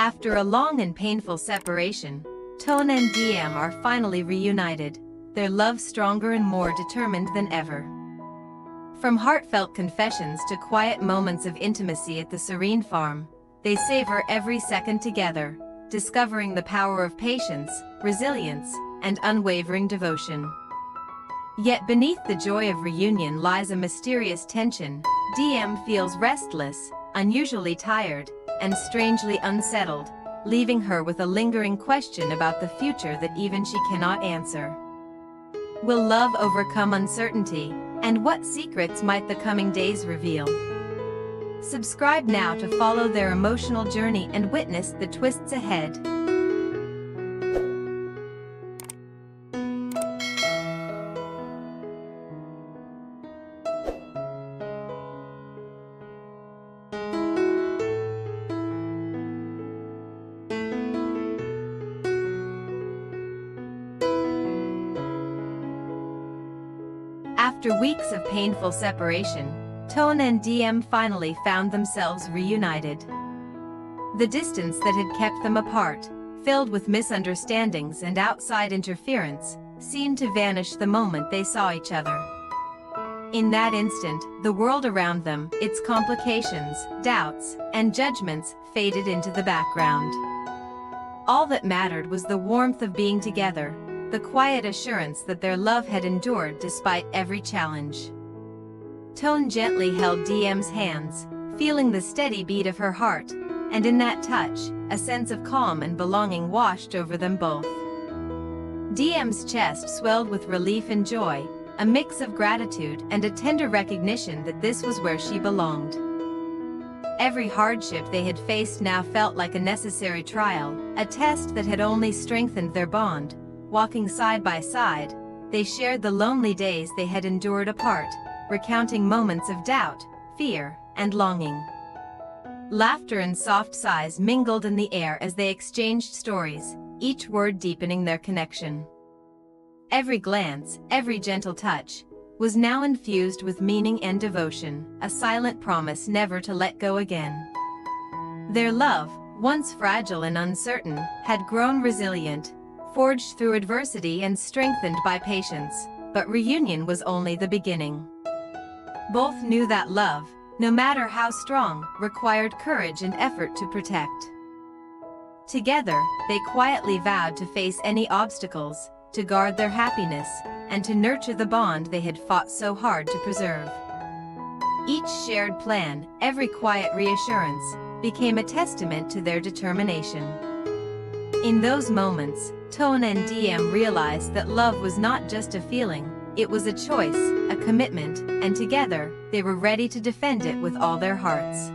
After a long and painful separation, Toan and Diem are finally reunited, their love stronger and more determined than ever. From heartfelt confessions to quiet moments of intimacy at the serene farm, they savor every second together, discovering the power of patience, resilience, and unwavering devotion. Yet beneath the joy of reunion lies a mysterious tension. Diem feels restless, unusually tired, and strangely unsettled, leaving her with a lingering question about the future that even she cannot answer. Will love overcome uncertainty, and what secrets might the coming days reveal? Subscribe now to follow their emotional journey and witness the twists ahead. After weeks of painful separation, Toan and Diem finally found themselves reunited. The distance that had kept them apart, filled with misunderstandings and outside interference, seemed to vanish the moment they saw each other. In that instant, the world around them, its complications, doubts, and judgments, faded into the background. All that mattered was the warmth of being together, the quiet assurance that their love had endured despite every challenge. Toan gently held Diem's hands, feeling the steady beat of her heart, and in that touch, a sense of calm and belonging washed over them both. Diem's chest swelled with relief and joy, a mix of gratitude and a tender recognition that this was where she belonged. Every hardship they had faced now felt like a necessary trial, a test that had only strengthened their bond. Walking side by side, they shared the lonely days they had endured apart, recounting moments of doubt, fear, and longing. Laughter and soft sighs mingled in the air as they exchanged stories, each word deepening their connection. Every glance, every gentle touch, was now infused with meaning and devotion, a silent promise never to let go again. Their love, once fragile and uncertain, had grown resilient, forged through adversity and strengthened by patience, but reunion was only the beginning. Both knew that love, no matter how strong, required courage and effort to protect. Together, they quietly vowed to face any obstacles, to guard their happiness, and to nurture the bond they had fought so hard to preserve. Each shared plan, every quiet reassurance, became a testament to their determination. In those moments, Toan and Diem realized that love was not just a feeling, it was a choice, a commitment, and together, they were ready to defend it with all their hearts.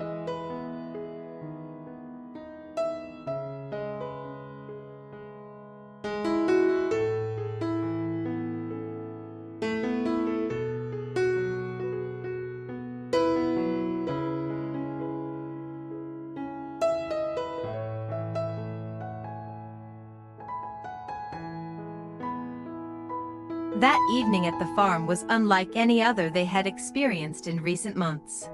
That evening at the farm was unlike any other they had experienced in recent months.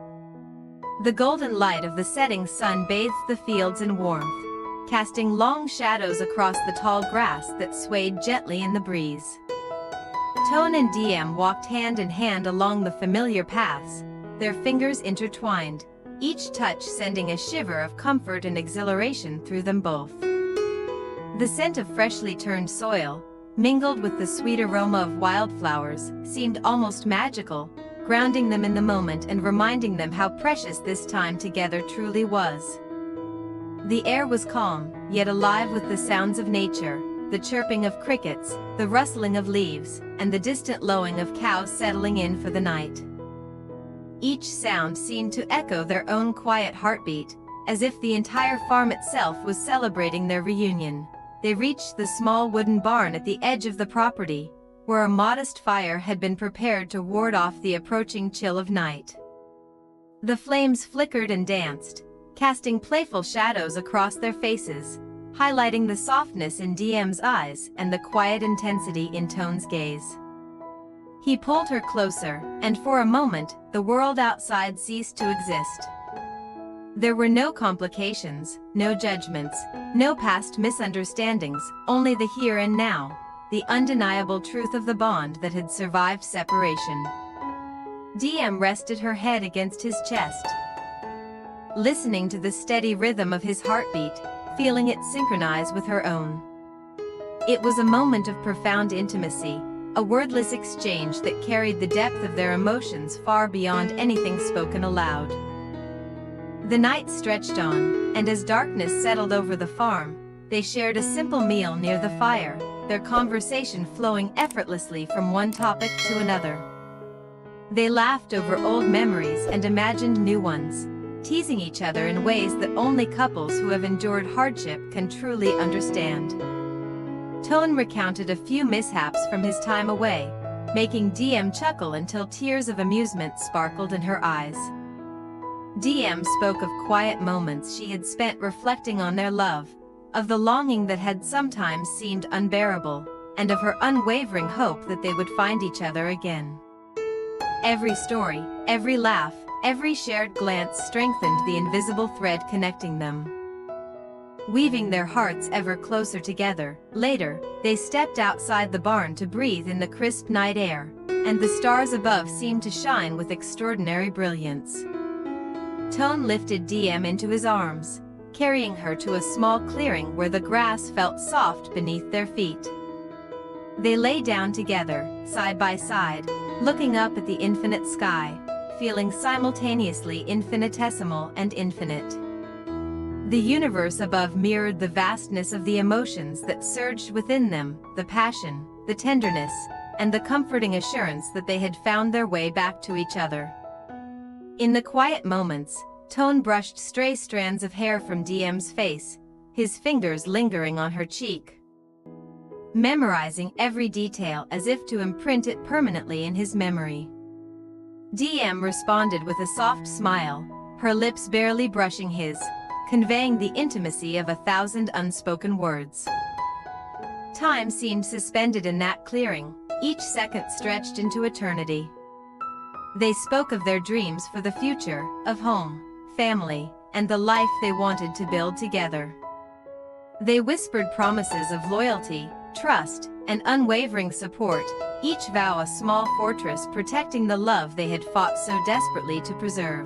The golden light of the setting sun bathed the fields in warmth, casting long shadows across the tall grass that swayed gently in the breeze. Toan and Diem walked hand in hand along the familiar paths, their fingers intertwined, each touch sending a shiver of comfort and exhilaration through them both. The scent of freshly turned soil, mingled with the sweet aroma of wildflowers, seemed almost magical, grounding them in the moment and reminding them how precious this time together truly was. The air was calm, yet alive with the sounds of nature, the chirping of crickets, the rustling of leaves, and the distant lowing of cows settling in for the night. Each sound seemed to echo their own quiet heartbeat, as if the entire farm itself was celebrating their reunion. They reached the small wooden barn at the edge of the property, where a modest fire had been prepared to ward off the approaching chill of night. The flames flickered and danced, casting playful shadows across their faces, highlighting the softness in Diem's eyes and the quiet intensity in Toan's gaze. He pulled her closer, and for a moment, the world outside ceased to exist. There were no complications, no judgments, no past misunderstandings, only the here and now, the undeniable truth of the bond that had survived separation. Diem rested her head against his chest, listening to the steady rhythm of his heartbeat, feeling it synchronize with her own. It was a moment of profound intimacy, a wordless exchange that carried the depth of their emotions far beyond anything spoken aloud. The night stretched on, and as darkness settled over the farm, they shared a simple meal near the fire, their conversation flowing effortlessly from one topic to another. They laughed over old memories and imagined new ones, teasing each other in ways that only couples who have endured hardship can truly understand. Toan recounted a few mishaps from his time away, making Diem chuckle until tears of amusement sparkled in her eyes. Diem spoke of quiet moments she had spent reflecting on their love, of the longing that had sometimes seemed unbearable, and of her unwavering hope that they would find each other again. Every story, every laugh, every shared glance strengthened the invisible thread connecting them, weaving their hearts ever closer together. Later, they stepped outside the barn to breathe in the crisp night air, and the stars above seemed to shine with extraordinary brilliance. Toan lifted Diem into his arms, carrying her to a small clearing where the grass felt soft beneath their feet. They lay down together, side by side, looking up at the infinite sky, feeling simultaneously infinitesimal and infinite. The universe above mirrored the vastness of the emotions that surged within them, the passion, the tenderness, and the comforting assurance that they had found their way back to each other. In the quiet moments, Toan brushed stray strands of hair from Diem's face, his fingers lingering on her cheek, memorizing every detail as if to imprint it permanently in his memory. Diem responded with a soft smile, her lips barely brushing his, conveying the intimacy of 1,000 unspoken words. Time seemed suspended in that clearing, each second stretched into eternity. They spoke of their dreams for the future, of home, family, and the life they wanted to build together. They whispered promises of loyalty, trust, and unwavering support, each vow a small fortress protecting the love they had fought so desperately to preserve.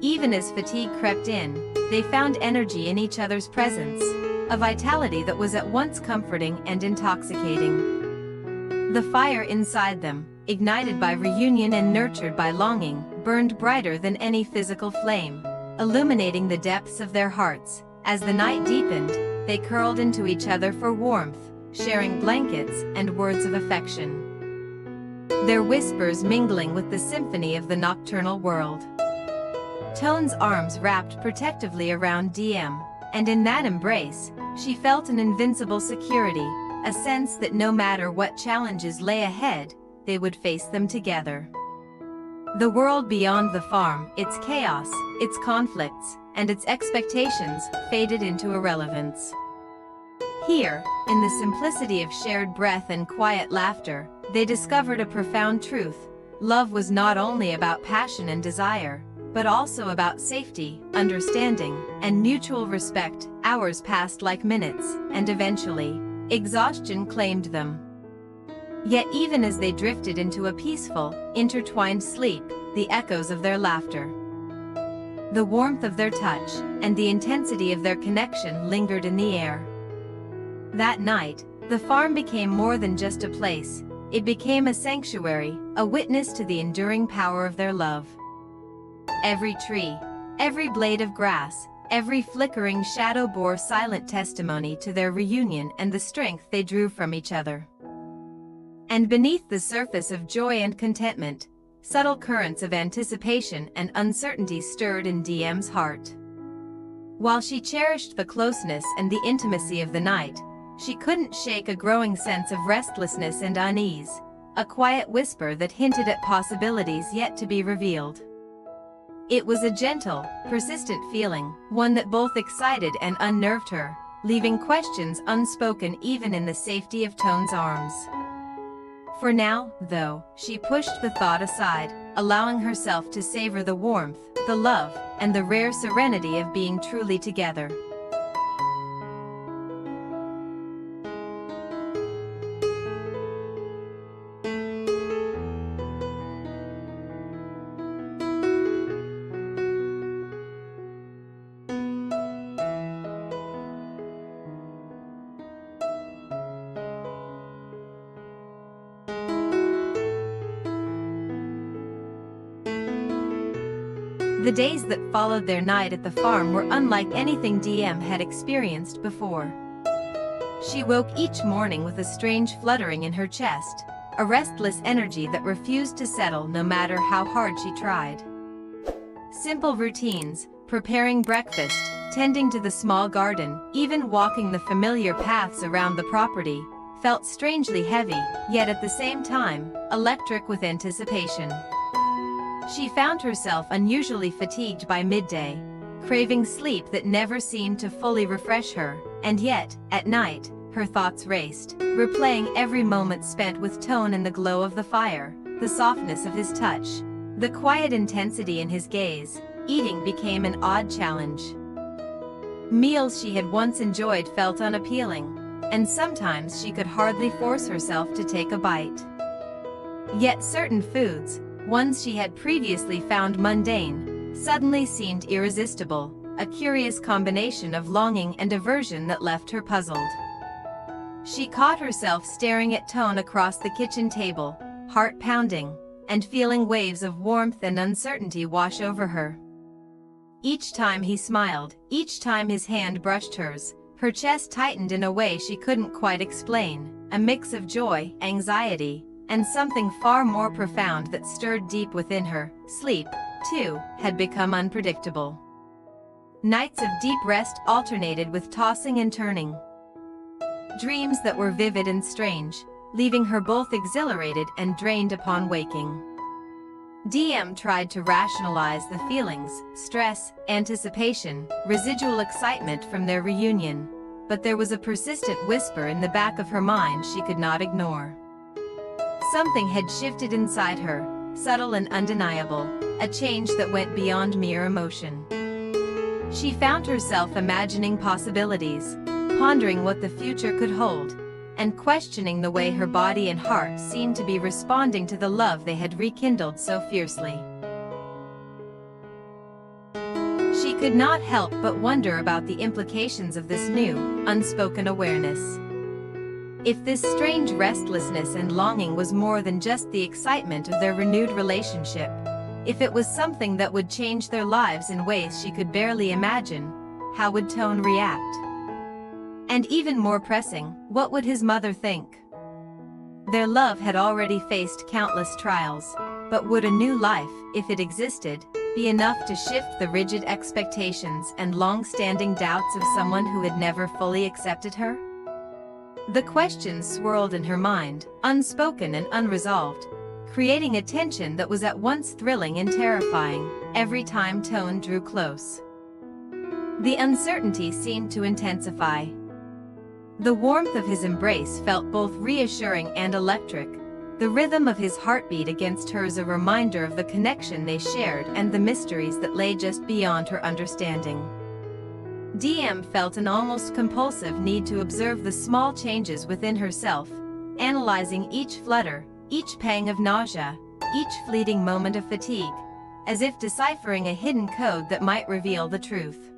Even as fatigue crept in, they found energy in each other's presence, a vitality that was at once comforting and intoxicating. The fire inside them, ignited by reunion and nurtured by longing, burned brighter than any physical flame, illuminating the depths of their hearts. As the night deepened, they curled into each other for warmth, sharing blankets and words of affection, their whispers mingling with the symphony of the nocturnal world. Toan's arms wrapped protectively around Diem, and in that embrace, she felt an invincible security, a sense that no matter what challenges lay ahead, they would face them together. The world beyond the farm, its chaos, its conflicts, and its expectations, faded into irrelevance. Here, in the simplicity of shared breath and quiet laughter, they discovered a profound truth. Love was not only about passion and desire, but also about safety, understanding, and mutual respect. Hours passed like minutes, and eventually, exhaustion claimed them. Yet even as they drifted into a peaceful, intertwined sleep, the echoes of their laughter, the warmth of their touch, and the intensity of their connection lingered in the air. That night, the farm became more than just a place. It became a sanctuary, a witness to the enduring power of their love. Every tree, every blade of grass, every flickering shadow bore silent testimony to their reunion and the strength they drew from each other. And beneath the surface of joy and contentment, subtle currents of anticipation and uncertainty stirred in Diem's heart. While she cherished the closeness and the intimacy of the night, she couldn't shake a growing sense of restlessness and unease, a quiet whisper that hinted at possibilities yet to be revealed. It was a gentle, persistent feeling, one that both excited and unnerved her, leaving questions unspoken even in the safety of Toan's arms. For now, though, she pushed the thought aside, allowing herself to savor the warmth, the love, and the rare serenity of being truly together. The days that followed their night at the farm were unlike anything Diem had experienced before. She woke each morning with a strange fluttering in her chest, a restless energy that refused to settle no matter how hard she tried. Simple routines, preparing breakfast, tending to the small garden, even walking the familiar paths around the property, felt strangely heavy, yet at the same time, electric with anticipation. She found herself unusually fatigued by midday, craving sleep that never seemed to fully refresh her, and yet, at night, her thoughts raced, replaying every moment spent with Toan in the glow of the fire, the softness of his touch, the quiet intensity in his gaze. Eating became an odd challenge. Meals she had once enjoyed felt unappealing, and sometimes she could hardly force herself to take a bite. Yet certain foods, ones she had previously found mundane, suddenly seemed irresistible, a curious combination of longing and aversion that left her puzzled. She caught herself staring at Toan across the kitchen table, heart pounding, and feeling waves of warmth and uncertainty wash over her. Each time he smiled, each time his hand brushed hers, her chest tightened in a way she couldn't quite explain, a mix of joy, anxiety, and something far more profound that stirred deep within her. Sleep, too, had become unpredictable. Nights of deep rest alternated with tossing and turning. Dreams that were vivid and strange, leaving her both exhilarated and drained upon waking. Diem tried to rationalize the feelings, stress, anticipation, residual excitement from their reunion, but there was a persistent whisper in the back of her mind she could not ignore. Something had shifted inside her, subtle and undeniable, a change that went beyond mere emotion. She found herself imagining possibilities, pondering what the future could hold, and questioning the way her body and heart seemed to be responding to the love they had rekindled so fiercely. She could not help but wonder about the implications of this new, unspoken awareness. If this strange restlessness and longing was more than just the excitement of their renewed relationship, if it was something that would change their lives in ways she could barely imagine, how would Toan react? And even more pressing, what would his mother think? Their love had already faced countless trials, but would a new life, if it existed, be enough to shift the rigid expectations and long-standing doubts of someone who had never fully accepted her? The questions swirled in her mind, unspoken and unresolved, creating a tension that was at once thrilling and terrifying every time Toan drew close. The uncertainty seemed to intensify. The warmth of his embrace felt both reassuring and electric, the rhythm of his heartbeat against hers a reminder of the connection they shared and the mysteries that lay just beyond her understanding. Diem felt an almost compulsive need to observe the small changes within herself, analyzing each flutter, each pang of nausea, each fleeting moment of fatigue, as if deciphering a hidden code that might reveal the truth.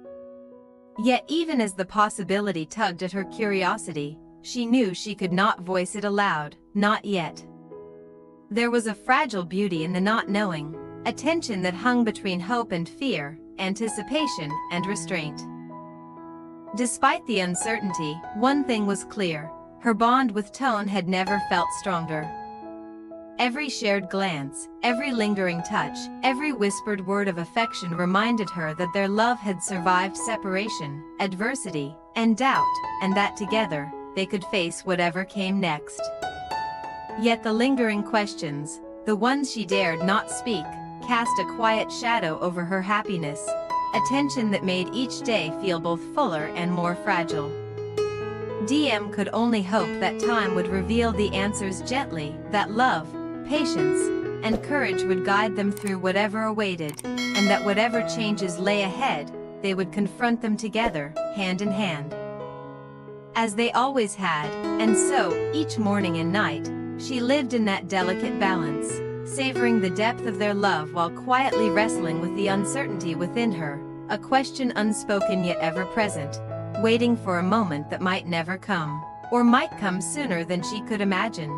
Yet even as the possibility tugged at her curiosity, she knew she could not voice it aloud, not yet. There was a fragile beauty in the not knowing, a tension that hung between hope and fear, anticipation and restraint. Despite the uncertainty, one thing was clear: her bond with Toan had never felt stronger. Every shared glance, every lingering touch, every whispered word of affection reminded her that their love had survived separation, adversity, and doubt, and that together, they could face whatever came next. Yet the lingering questions, the ones she dared not speak, cast a quiet shadow over her happiness, a tension that made each day feel both fuller and more fragile. Diem could only hope that time would reveal the answers gently, that love, patience, and courage would guide them through whatever awaited, and that whatever changes lay ahead, they would confront them together, hand in hand. As they always had, and so, each morning and night, she lived in that delicate balance, savoring the depth of their love while quietly wrestling with the uncertainty within her, a question unspoken yet ever present, waiting for a moment that might never come, or might come sooner than she could imagine.